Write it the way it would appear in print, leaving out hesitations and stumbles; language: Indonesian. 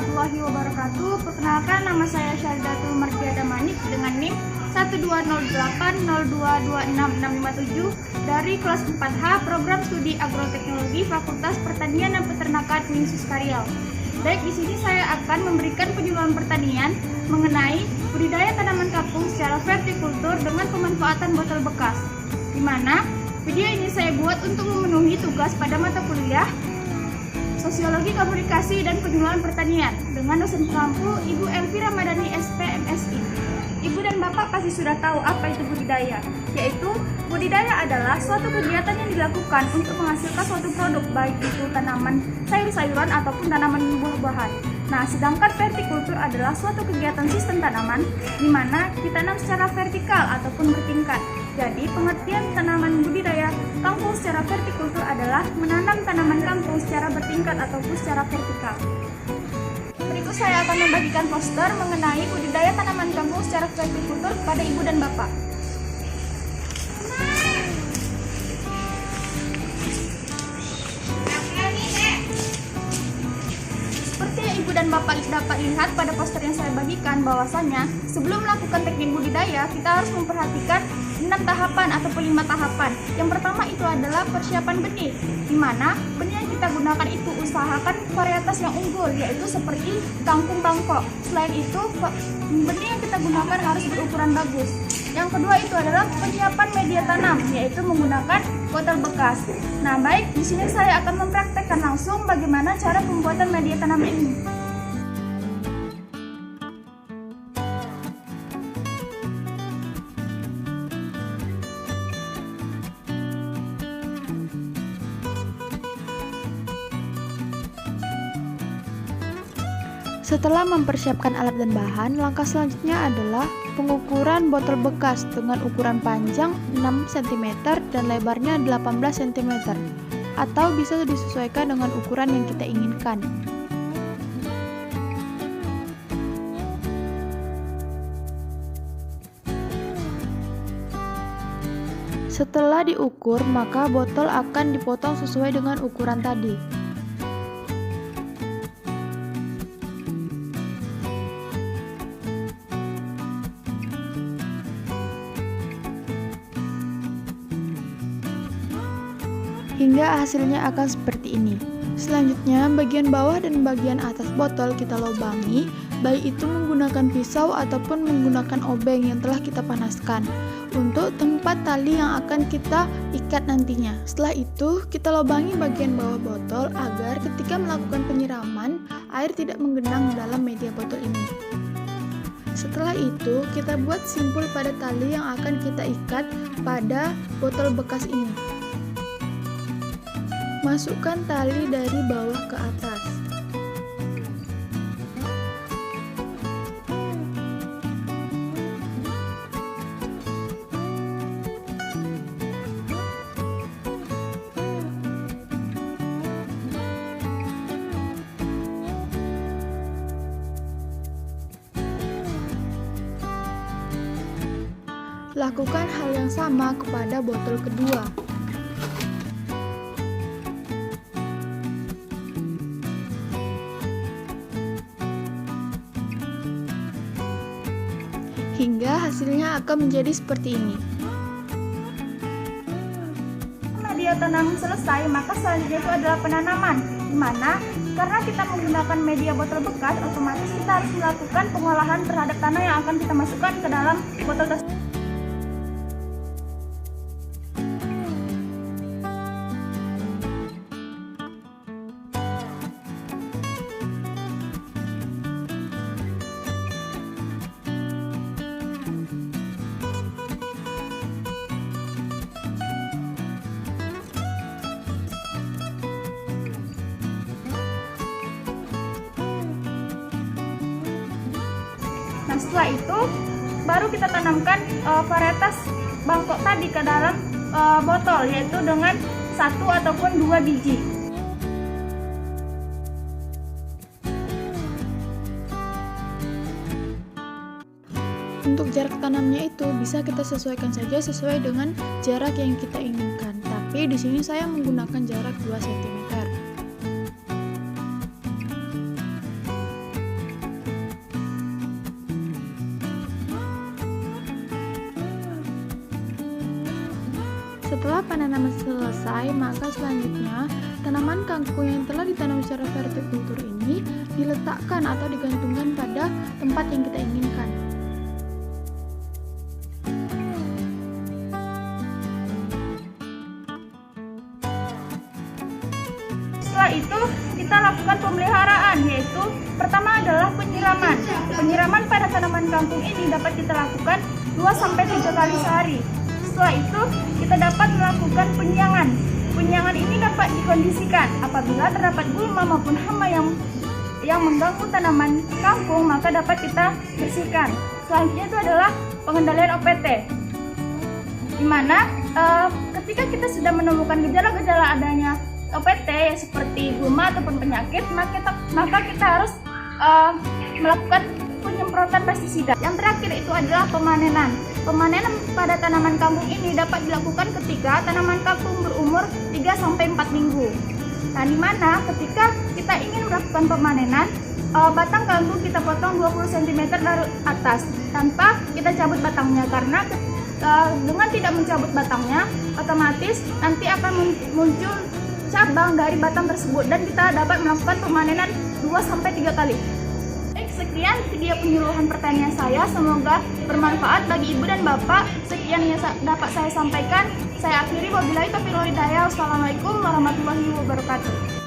warahmatullahi wabarakatuh. Perkenalkan, nama saya Syahridatul Mardiada Manik dengan NIM 12080222667 dari kelas 4H Program Studi Agroteknologi Fakultas Pertanian dan Peternakan Uinsus Karyau. Baik, di sini saya akan memberikan penyuluhan pertanian mengenai budidaya tanaman kampung secara vertikultur dengan pemanfaatan botol bekas. Di mana video ini saya buat untuk memenuhi tugas pada mata kuliah Sosiologi Komunikasi dan Penyuluhan Pertanian dengan dosen pengampu Ibu Elvi Ramadhani SPMSI. Ibu dan Bapak pasti sudah tahu apa itu budidaya, yaitu budidaya adalah suatu kegiatan yang dilakukan untuk menghasilkan suatu produk, baik itu tanaman sayur-sayuran ataupun tanaman buah-buahan. Nah, sedangkan vertikultur adalah suatu kegiatan sistem tanaman di mana ditanam secara vertikal ataupun bertingkat. Jadi, pengertian tanaman budidaya kangkung secara vertikultur adalah menanam tanaman kangkung secara bertingkat ataupun secara vertikal. Berikut saya akan membagikan poster mengenai budidaya tanaman kangkung secara vertikultur kepada Ibu dan Bapak. Seperti yang Ibu dan Bapak dapat lihat pada poster yang saya bagikan, bahwasanya sebelum melakukan teknik budidaya, kita harus memperhatikan 6 tahapan ataupun 5 tahapan. Yang pertama itu adalah persiapan benih, di mana benih yang kita gunakan itu usahakan varietas yang unggul, yaitu seperti kangkung Bangkok. Selain itu, benih yang kita gunakan harus berukuran bagus. Yang kedua itu adalah penyiapan media tanam, yaitu menggunakan botol bekas. Nah, baik, di sini saya akan mempraktekkan langsung bagaimana cara pembuatan media tanam ini. Setelah mempersiapkan alat dan bahan, langkah selanjutnya adalah pengukuran botol bekas dengan ukuran panjang 6 cm dan lebarnya 18 cm, atau bisa disesuaikan dengan ukuran yang kita inginkan. Setelah diukur, maka botol akan dipotong sesuai dengan ukuran tadi. Hingga hasilnya akan seperti ini. Selanjutnya, bagian bawah dan bagian atas botol kita lubangi, baik itu menggunakan pisau ataupun menggunakan obeng yang telah kita panaskan untuk tempat tali yang akan kita ikat nantinya. Setelah itu, kita lubangi bagian bawah botol agar ketika melakukan penyiraman, air tidak menggenang dalam media botol ini. Setelah itu, kita buat simpul pada tali yang akan kita ikat pada botol bekas ini. Masukkan tali dari bawah ke atas. Lakukan hal yang sama kepada botol kedua. Hingga hasilnya akan menjadi seperti ini. Media tanam selesai, maka selanjutnya itu adalah penanaman, di mana karena kita menggunakan media botol bekas, otomatis kita harus melakukan pengolahan terhadap tanah yang akan kita masukkan ke dalam botol tersebut. Nah, setelah itu baru kita tanamkan varietas Bangkok tadi ke dalam botol, yaitu dengan 1 ataupun 2 biji. Untuk jarak tanamnya itu bisa kita sesuaikan saja sesuai dengan jarak yang kita inginkan. Tapi di sini saya menggunakan jarak 2 cm. Setelah panenan selesai, maka selanjutnya tanaman kangkung yang telah ditanam secara vertikultur ini diletakkan atau digantungkan pada tempat yang kita inginkan. Setelah itu kita lakukan pemeliharaan, yaitu pertama adalah penyiraman. Penyiraman pada tanaman kangkung ini dapat kita lakukan 2-3 kali sehari. Setelah itu kita dapat melakukan penyiangan. Penyiangan ini dapat dikondisikan apabila terdapat gulma maupun hama yang mengganggu tanaman kangkung, maka dapat kita bersihkan. Selanjutnya itu adalah pengendalian OPT, di mana ketika kita sudah menemukan gejala-gejala adanya OPT ya, seperti gulma ataupun penyakit, maka kita harus melakukan penyemprotan pestisida. Yang terakhir itu adalah pemanenan. Pemanenan pada tanaman kangkung ini dapat dilakukan ketika tanaman kangkung berumur 3-4 minggu. Nah, di mana ketika kita ingin melakukan pemanenan, batang kangkung kita potong 20 cm dari atas tanpa kita cabut batangnya, karena dengan tidak mencabut batangnya, otomatis nanti akan muncul cabang dari batang tersebut dan kita dapat melakukan pemanenan 2-3 kali. Sekian video penyuluhan pertanian saya, semoga bermanfaat bagi ibu dan bapak. Sekian yang dapat saya sampaikan. Saya akhiri, wabillahi taufiq wal hidayah. Wassalamualaikum warahmatullahi wabarakatuh.